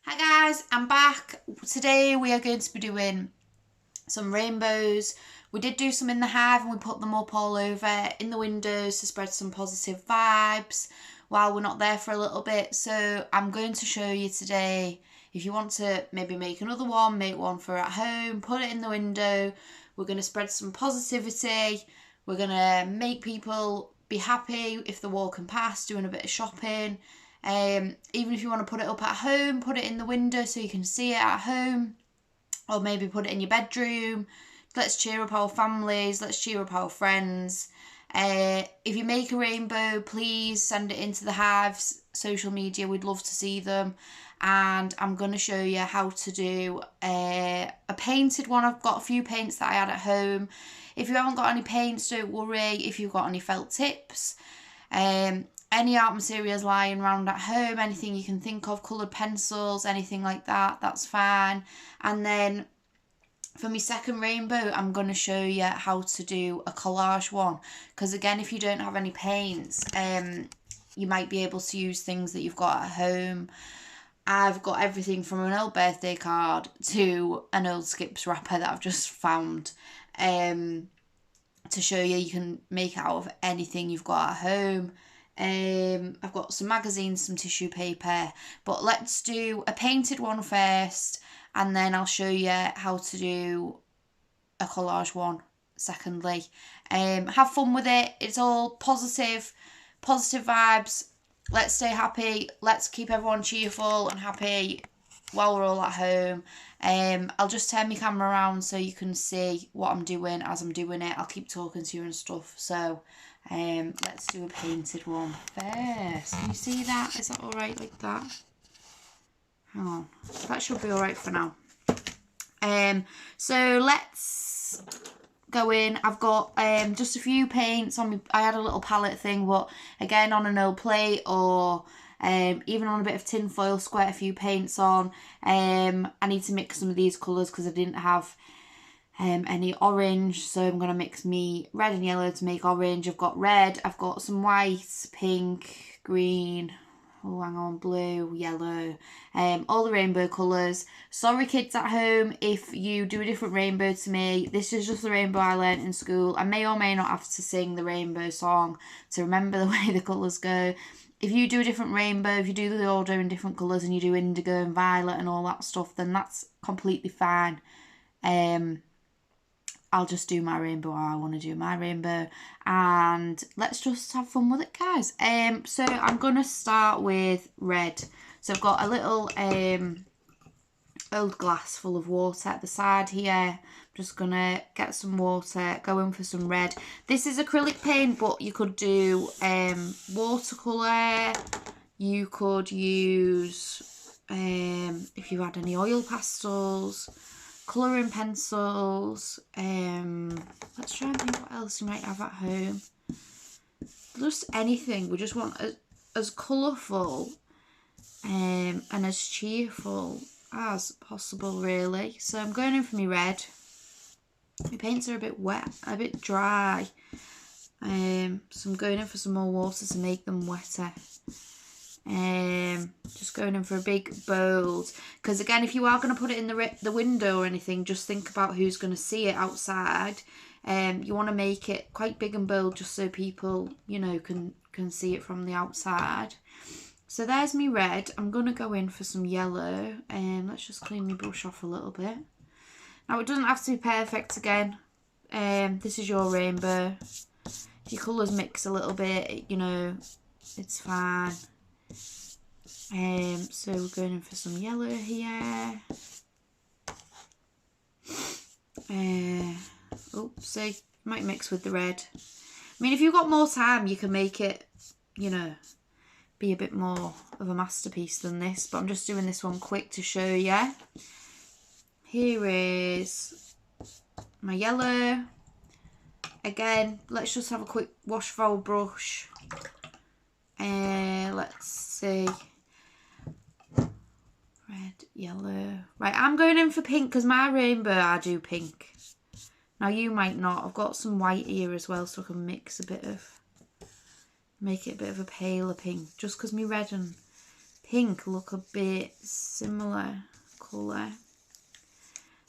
Hi guys, I'm back. Today we are going to be doing some rainbows. We did do some in the hive and we put them up all over in the windows to spread some positive vibes while we're not there for a little bit. So I'm going to show you today, if you want to maybe make another one, make one for at home, put it in the window. We're going to spread some positivity. We're going to make people be happy if they're walking past, doing a bit of shopping. Even if you want to put it up at home, put it in the window so you can see it at home, or maybe put it in your bedroom. Let's cheer up our families, let's cheer up our friends. If you make a rainbow, please send it into the Hive's social media. We'd love to see them. And I'm going to show you how to do a painted one. I've got a few paints that I had at home. If you haven't got any paints, don't worry. If you've got any felt tips, any art materials lying around at home, anything you can think of, coloured pencils, anything like that, that's fine. And then for my second rainbow, I'm going to show you how to do a collage one. Because again, if you don't have any paints, you might be able to use things that you've got at home. I've got everything from an old birthday card to an old Skips wrapper that I've just found. To show you can make it out of anything you've got at home. I've got some magazines, some tissue paper, but let's do a painted one first, and then I'll show you how to do a collage one secondly. Have fun with it. It's all positive vibes. Let's stay happy. Let's keep everyone cheerful and happy while we're all at home. I'll just turn my camera around so you can see what I'm doing as I'm doing it. I'll keep talking to you and stuff. So let's do a painted one first. Can you see that? Is that all right like that? Hang on. That should be all right for now. So let's go in. I've got just a few paints on me. I had a little palette thing, but again, on an old plate or even on a bit of tin foil, squirt a few paints on. I need to mix some of these colours because I didn't have any orange, so I'm going to mix me red and yellow to make orange. I've got red, I've got some white, pink, green, oh hang on, blue, yellow, all the rainbow colours. Sorry kids at home if you do a different rainbow to me. This is just the rainbow I learnt in school. I may or may not have to sing the rainbow song to remember the way the colours go. If you do a different rainbow, if you do the order in different colours and you do indigo and violet and all that stuff, then that's completely fine. I'll just do my rainbow how I want to do my rainbow, and let's just have fun with it, guys. So I'm going to start with red. So I've got a little old glass full of water at the side here. I'm just going to get some water, go in for some red. This is acrylic paint, but you could do watercolour. You could use, if you had any oil pastels, colouring pencils. Let's try and think what else you might have at home. Just anything. We just want as colourful and as cheerful as possible, really. So I'm going in for my red. My paints are a bit wet, a bit dry. So I'm going in for some more water to make them wetter. Just going in for a big bold, because again, if you are going to put it in the window or anything, just think about who's going to see it outside. You want to make it quite big and bold just so people, you know, can see it from the outside. So there's me red. I'm going to go in for some yellow, and let's just clean my brush off a little bit. Now it doesn't have to be perfect again. This is your rainbow. If your colours mix a little bit, you know, it's fine. So we're going in for some yellow here. Oh, see, might mix with the red. I mean, if you've got more time, you can make it, you know, be a bit more of a masterpiece than this. But I'm just doing this one quick to show you. Here is my yellow. Again, let's just have a quick wash of our brush. Let's see. Red, yellow. Right, I'm going in for pink because my rainbow, I do pink. Now you might not. I've got some white here as well, so I can mix a bit of, make it a bit of a paler pink. Just because my red and pink look a bit similar colour.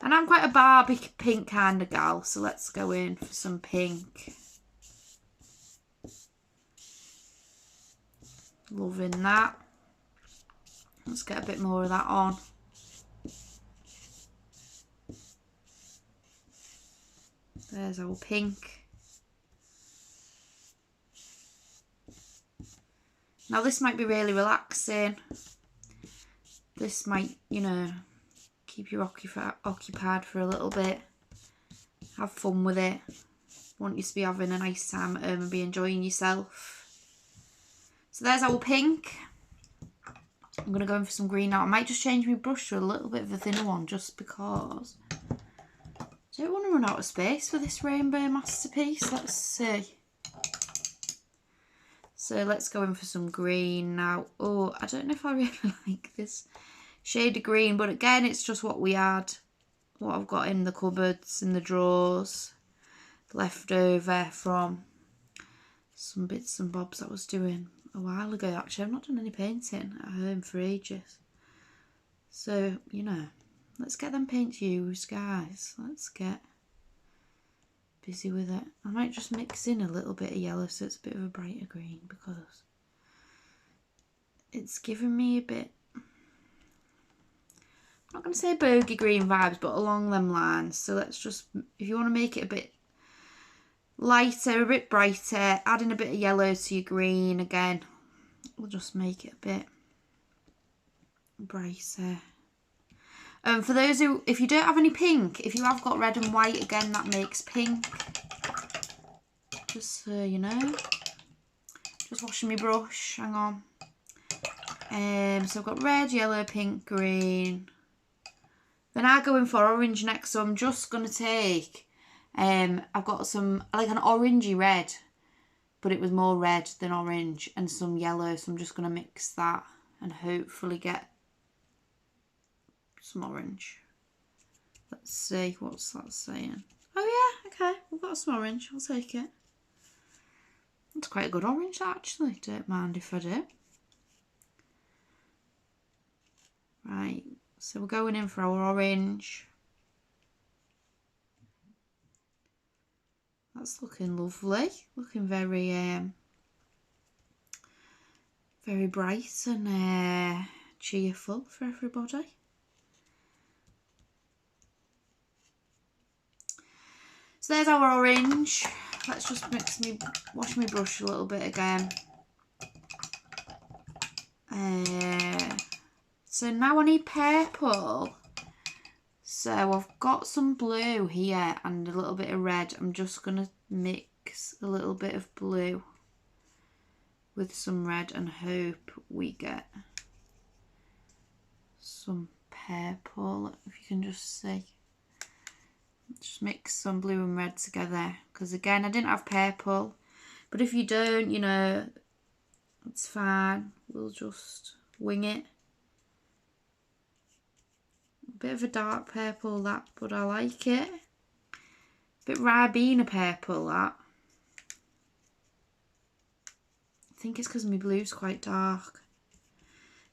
And I'm quite a Barbie pink kind of gal, so let's go in for some pink. Loving that. Let's get a bit more of that on. There's our pink. Now this might be really relaxing. This might, you know, keep you occupied for a little bit. Have fun with it. Want you to be having a nice time at home and be enjoying yourself. So there's our pink. I'm going to go in for some green now. I might just change my brush to a little bit of a thinner one just because I don't want to run out of space for this rainbow masterpiece. Let's see. So let's go in for some green now. Oh, I don't know if I really like this shade of green, but again, it's just what we had, what I've got in the cupboards, in the drawers, left over from some bits and bobs I was doing a while ago. Actually, I've not done any painting at home for ages. So, you know, let's get them paints used, guys. Let's get busy with it. I might just mix in a little bit of yellow so it's a bit of a brighter green because it's giving me a bit, I'm not going to say bogey green vibes, but along them lines. So let's just, if you want to make it a bit lighter, a bit brighter, add in a bit of yellow to your green again. We'll just make it a bit brighter. For those who, if you don't have any pink, if you have got red and white, again, that makes pink. Just so you know. Just washing my brush, hang on. So I've got red, yellow, pink, green. Then I go in for orange next, so I'm just going to take, I've got some, like an orangey red, but it was more red than orange, and some yellow, so I'm just going to mix that and hopefully get some orange. Let's see, what's that saying? Oh yeah, okay, we've got some orange, I'll take it. It's quite a good orange actually, don't mind if I do. Right, so we're going in for our orange. That's looking lovely, looking very very bright and cheerful for everybody. So there's our orange. Let's just wash my brush a little bit again. So now I need purple. So I've got some blue here and a little bit of red. I'm just going to mix a little bit of blue with some red and hope we get some purple, if you can just see. Just mix some blue and red together because again I didn't have purple, but if you don't, you know, it's fine, we'll just wing it. A bit of a dark purple that, but I like it. A bit Ribena purple that. I think it's because my blue's quite dark.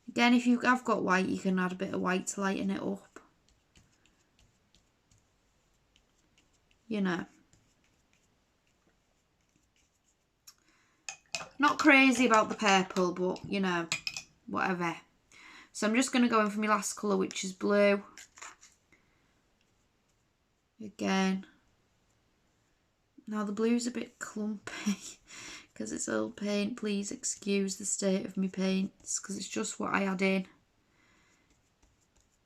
Again, if you have got white, you can add a bit of white to lighten it up. You know, not crazy about the purple, but you know, whatever. So I'm just going to go in for my last colour, which is blue. Again. Now the blue's a bit clumpy because it's old paint. Please excuse the state of my paints because it's just what I add in.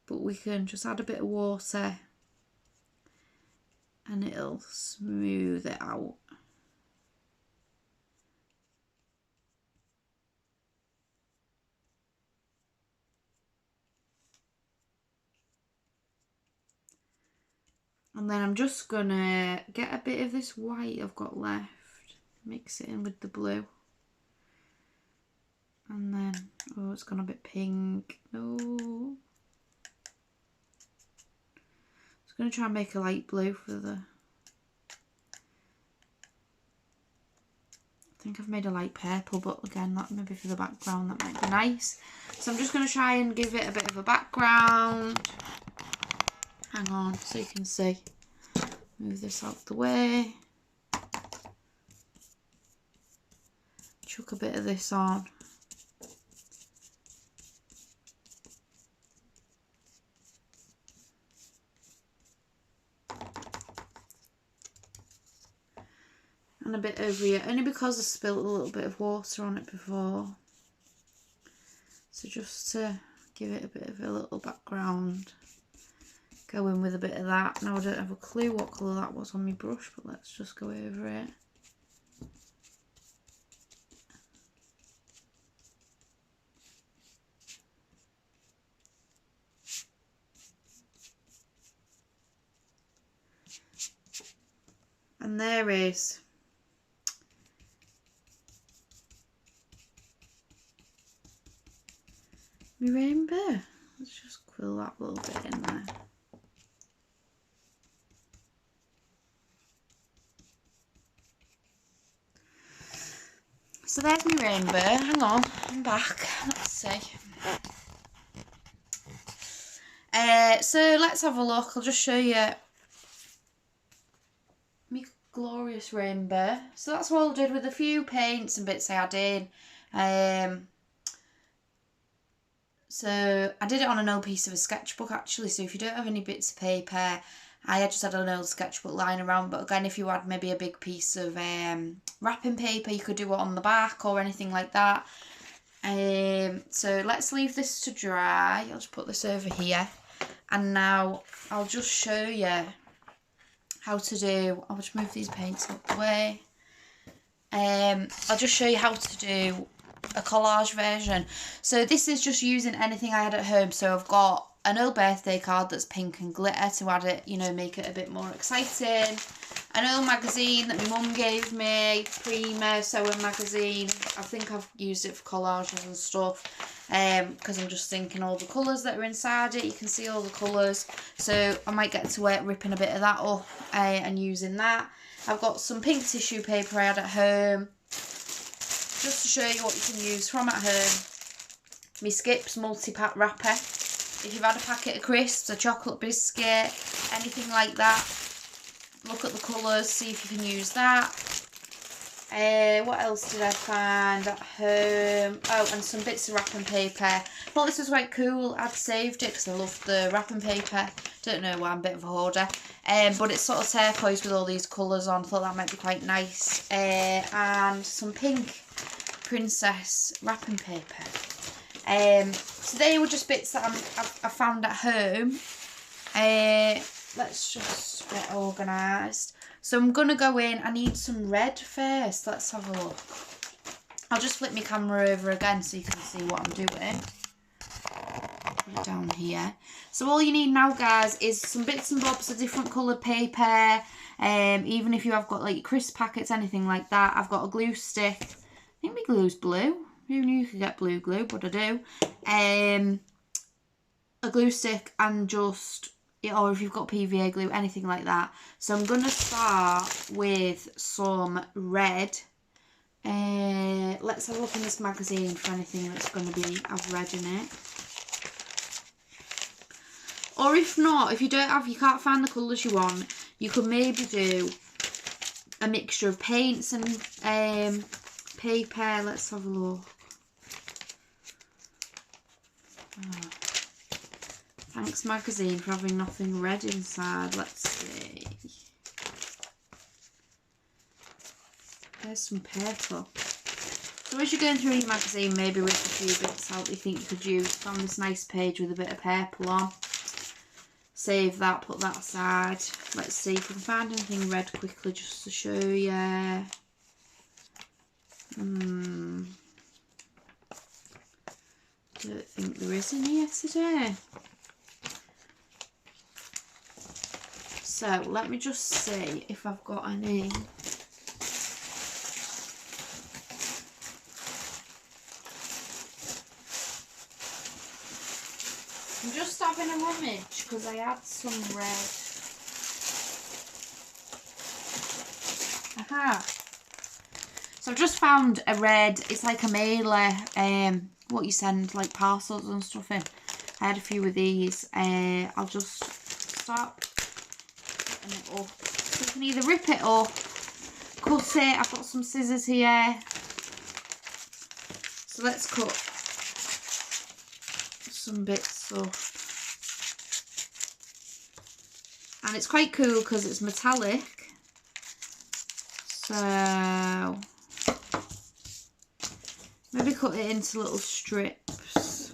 But we can just add a bit of water and it'll smooth it out. And then I'm just gonna get a bit of this white I've got left, mix it in with the blue. And then, oh, it's gone a bit pink. No. I'm going to try and make a light blue for the... I think I've made a light purple, but again, that maybe for the background, that might be nice. So I'm just going to try and give it a bit of a background. Hang on, so you can see. Move this out the way. Chuck a bit of this on. And a bit over here, only because I spilled a little bit of water on it before. So just to give it a bit of a little background. Go in with a bit of that. Now I don't have a clue what colour that was on my brush, but let's just go over it. And there is my rainbow. Let's just quill that little bit in there. So there's my rainbow. Hang on, I'm back. Let's see. So let's have a look. I'll just show you my glorious rainbow. So that's what I did with a few paints and bits I had in. So I did it on an old piece of a sketchbook actually. So if you don't have any bits of paper, I just had an old sketchbook lying around, but again, if you had maybe a big piece of wrapping paper, you could do it on the back or anything like that. So let's leave this to dry. I'll just put this over here. And now I'll just show you how to do, I'll just move these paints out the way. I'll just show you how to do a collage version. So this is just using anything I had at home. So I've got an old birthday card that's pink and glitter to add it, you know, make it a bit more exciting. An old magazine that my mum gave me, Prima Sewing magazine. I think I've used it for collages and stuff because I'm just thinking all the colours that are inside it. You can see all the colours. So I might get to work ripping a bit of that up and using that. I've got some pink tissue paper I had at home. Just to show you what you can use from at home. My Skips multi-pack wrapper. If you've had a packet of crisps, a chocolate biscuit, anything like that, look at the colours, see if you can use that. What else did I find at home? Oh, and some bits of wrapping paper. I thought this was quite cool. I'd saved it because I loved the wrapping paper. Don't know why, I'm a bit of a hoarder. But it's sort of turquoise with all these colours on. Thought that might be quite nice. And some pink princess wrapping paper. So they were just bits that I found at home. Let's just get organised. So I'm going to go in, I need some red first. Let's have a look. I'll just flip my camera over again so you can see what I'm doing. Put it down here. So all you need now, guys, is some bits and bobs of different coloured paper. Even if you have got like crisp packets, anything like that. I've got a glue stick. I think my glue's blue. Who knew you could get blue glue, but I do. A glue stick and just, or if you've got PVA glue, anything like that. So I'm going to start with some red. Let's have a look in this magazine for anything that's going to have red in it. Or if not, if you can't find the colours you want, you could maybe do a mixture of paints and paper. Let's have a look. Oh. Thanks magazine for having nothing red inside. Let's see. There's some purple. So as you're going through your magazine, maybe with a few bits out that you think you could use, found this nice page with a bit of purple on. Save that, put that aside. Let's see if we can find anything red quickly just to show you. Don't think there is any here today. So let me just see if I've got any. I'm just having a rummage because I had some red. Aha. So I've just found a red, it's like a mailer, what you send like parcels and stuff in. I had a few of these. I'll just start cutting it up. So you can either rip it up, cut it. I've got some scissors here. So let's cut some bits up. And it's quite cool because it's metallic. So maybe cut it into little strips.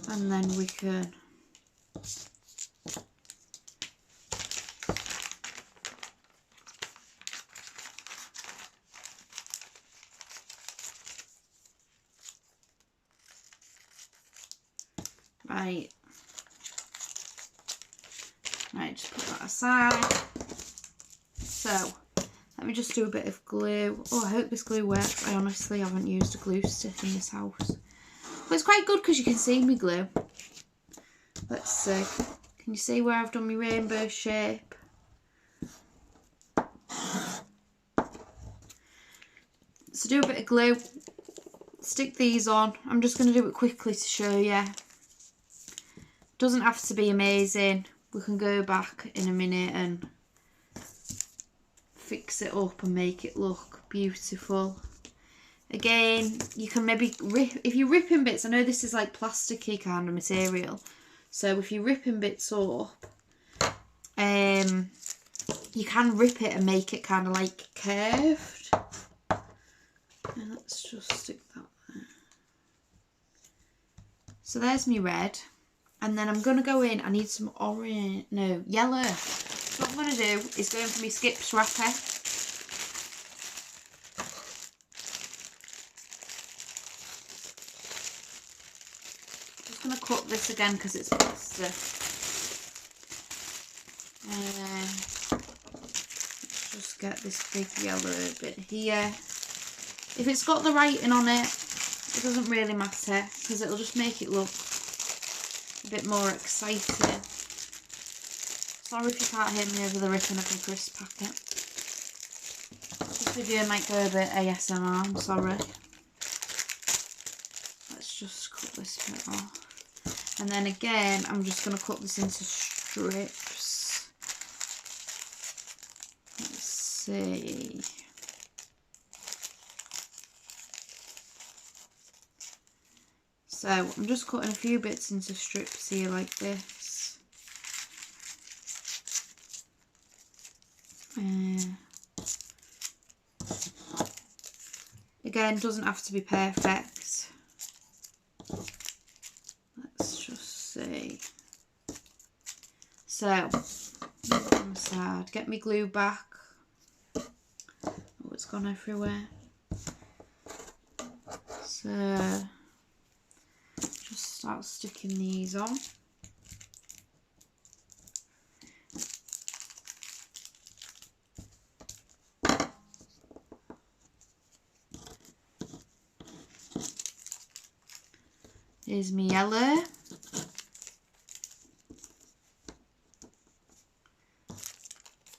And then we can right, just put that aside. So let me just do a bit of glue. Oh, I hope this glue works. I honestly haven't used a glue stick in this house. But it's quite good because you can see me glue. Let's see. Can you see where I've done my rainbow shape? So do a bit of glue. Stick these on. I'm just going to do it quickly to show you. Doesn't have to be amazing. We can go back in a minute and fix it up and make it look beautiful. Again, you can maybe rip, if you're ripping bits, I know this is like plasticky kind of material, so if you're ripping bits up, you can rip it and make it kind of like curved. And let's just stick that there. So there's me red, and then I'm going to go in, I need some orange, no, yellow. So what I'm going to do is go in for my skips wrapper. I'm going to cut this again because it's plaster. Let's just get this big yellow bit here. If it's got the writing on it, it doesn't really matter because it'll just make it look a bit more exciting. Sorry if you can't hear me over the ripping of my crisp packet. This video might go a bit ASMR, I'm sorry. Let's just cut this bit off. And then again, I'm just going to cut this into strips. Let's see. So I'm just cutting a few bits into strips here like this. Again, doesn't have to be perfect. Let's just see. So, on the side, get me glue back. Oh, it's gone everywhere. So, just start sticking these on. Here's my yellow.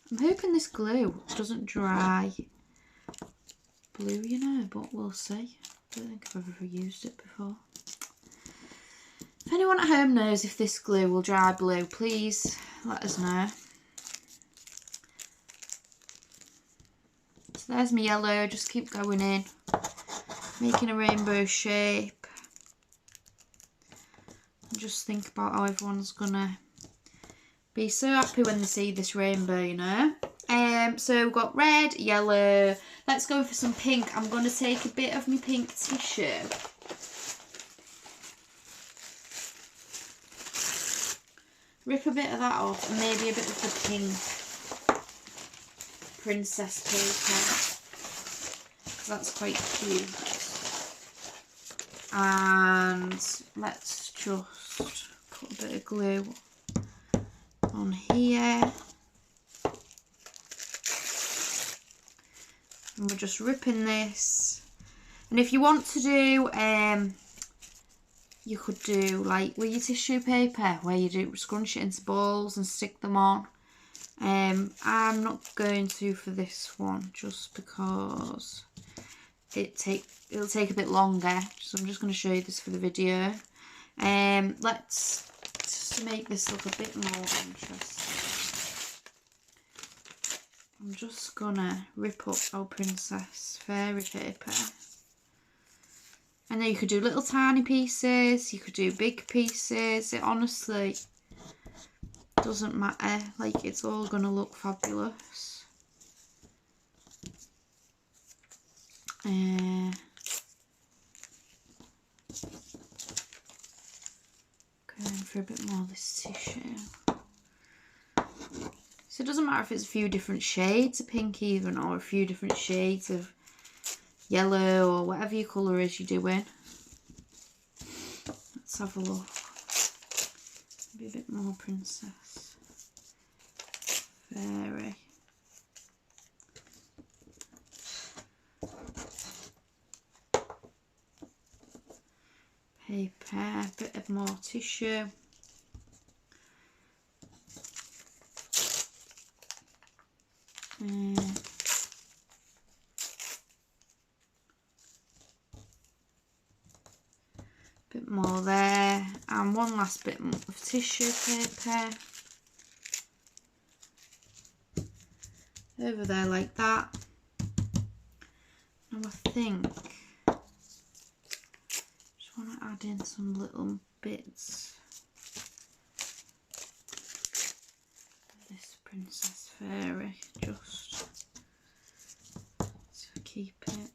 I'm hoping this glue doesn't dry blue, you know, but we'll see. I don't think I've ever used it before. If anyone at home knows if this glue will dry blue, please let us know. So there's my yellow, just keep going in, making a rainbow shape. Just think about how everyone's gonna be so happy when they see this rainbow, you know. So we've got red, yellow. Let's go for some pink. I'm gonna take a bit of my pink tissue. Rip a bit of that off and maybe a bit of the pink princess paper, because that's quite cute. And let's just put a bit of glue on here. And we're just ripping this. And if you want to do, you could do like with your tissue paper, where you do scrunch it into balls and stick them on. I'm not going to for this one, just because it'll take a bit longer. So I'm just going to show you this for the video. Let's just to make this look a bit more interesting. I'm just gonna rip up our Princess Fairy paper. I know you could do little tiny pieces, you could do big pieces. It honestly doesn't matter. Like, it's all gonna look fabulous. Going for a bit more of this tissue. So it doesn't matter if it's a few different shades of pink even, or a few different shades of yellow, or whatever your colour is you're doing. Let's have a look. Maybe a bit more Princess Fairy. Paper, a bit of more tissue. Bit more there, and one last bit of tissue paper over there like that. Now I think I just want to add in some little bits of this Princess Fairy just to keep it.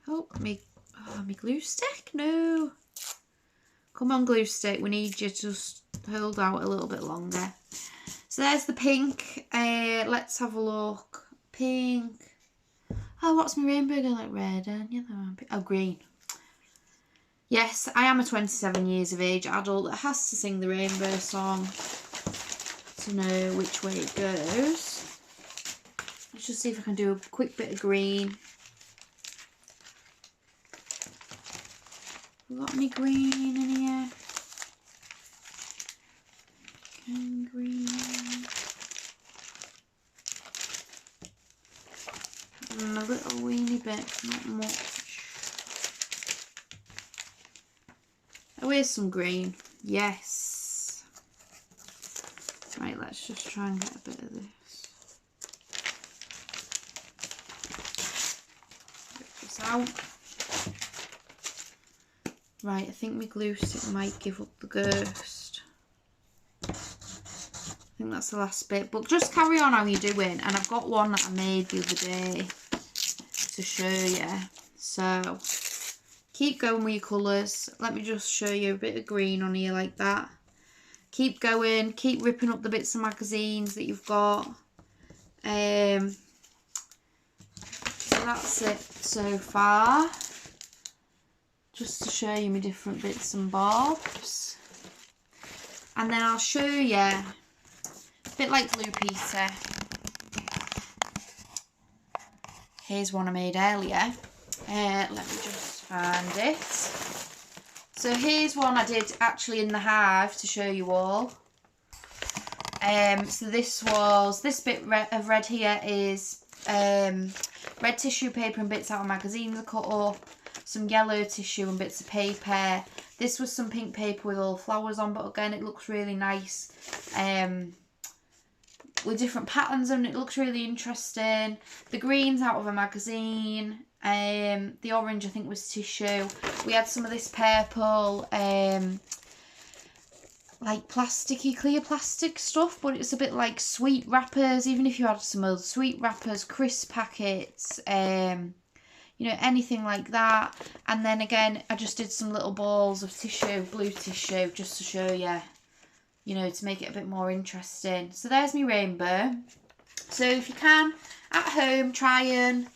Oh, me glue stick? No. Come on, glue stick. We need you to just hold out a little bit longer. So there's the pink. Let's have a look. Pink. Oh, what's my rainbow going like? Red and yellow and pink. Oh, green. Yes, I am a 27 years of age adult that has to sing the rainbow song to know which way it goes. Let's just see if I can do a quick bit of green. We got any green in here? And green. And a little weeny bit, not much. Oh, here's some green. Yes. Right, let's just try and get a bit of this. Get this out. Right, I think my glue stick might give up the ghost. I think that's the last bit, but just carry on how you're doing. And I've got one that I made the other day to show you. So keep going with your colours. Let me just show you a bit of green on here like that. Keep going, keep ripping up the bits of magazines that you've got. So that's it so far. Just to show you my different bits and bobs. And then I'll show you, a bit like Blue Peter. Here's one I made earlier. Let me just find it. So here's one I did actually in the Hive to show you all. So this bit of red here is red tissue paper and bits out of magazines are cut up. Some yellow tissue and bits of paper. This was some pink paper with all flowers on, but again it looks really nice with different patterns and it looks really interesting. The green's out of a magazine. The orange I think was tissue. We had some of this purple like plasticky, clear plastic stuff, but it's a bit like sweet wrappers. Even if you had some other sweet wrappers, crisp packets, you know, anything like that. And then again, I just did some little balls of tissue, blue tissue, just to show you, you know, to make it a bit more interesting. So there's my rainbow. So if you can, at home, try and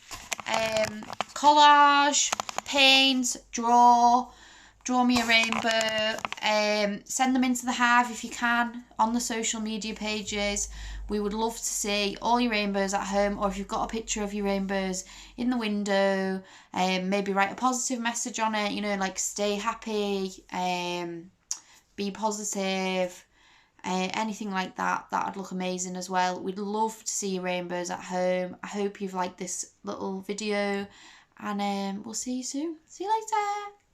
collage, paint, draw me a rainbow. Send them into the Hive if you can, on the social media pages. We would love to see all your rainbows at home, or if you've got a picture of your rainbows in the window, maybe write a positive message on it, you know, like stay happy, be positive, anything like that, that'd look amazing as well. We'd love to see your rainbows at home. I hope you've liked this little video, and we'll see you soon. See you later.